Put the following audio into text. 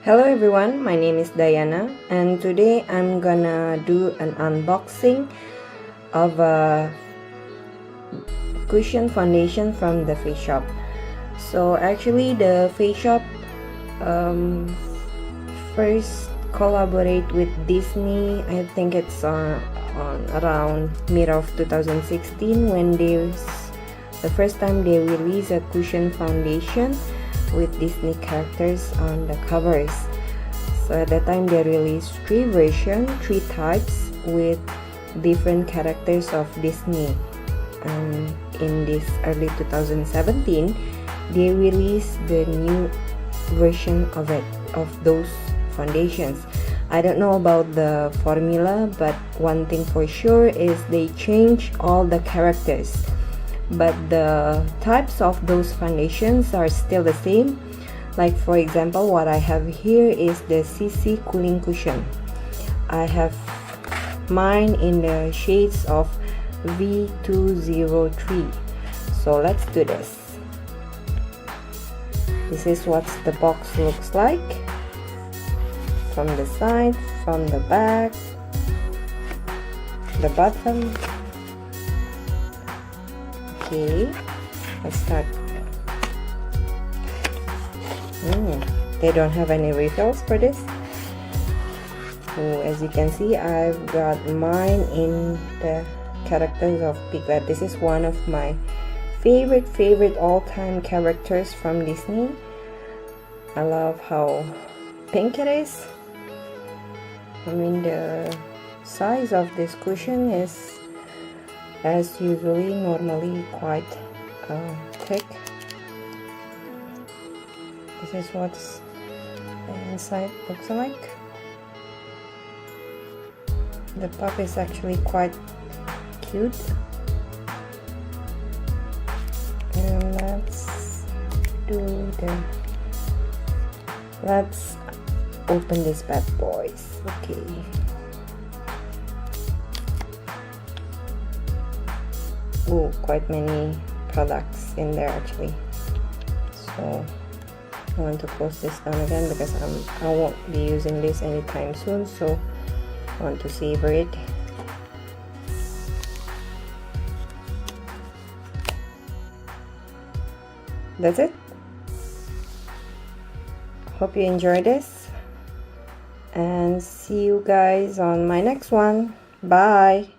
Hello everyone, my name is Diana and today I'm gonna do an unboxing of a cushion foundation from the Face Shop. So actually the Face Shop first collaborate with Disney. I think it's on around mid of 2016 when the first time they released a cushion foundation with Disney characters on the covers. So at that time they released three types with different characters of Disney. And in this early 2017 they released the new version of those foundations. I don't know about the formula, but one thing for sure is they changed all the characters, but the types of those foundations are still the same. Like for example, what I have here is the CC Cooling Cushion. I have mine in the shades of V203. So let's do this. This is what the box looks like from the side, from the back, the bottom. Okay, let's start. They don't have any refills for this. So as you can see, I've got mine in the characters of Piglet. This is one of my favorite all-time characters from Disney. I love how pink it is. I mean, the size of this cushion is as usually normally quite thick. This is what the inside looks like. The pup is actually quite cute. And let's open this bad boys. Okay. Oh, quite many products in there actually. So I want to close this down again because I won't be using this anytime soon, so I want to savor it. That's it. Hope you enjoyed this and see you guys on my next one. Bye.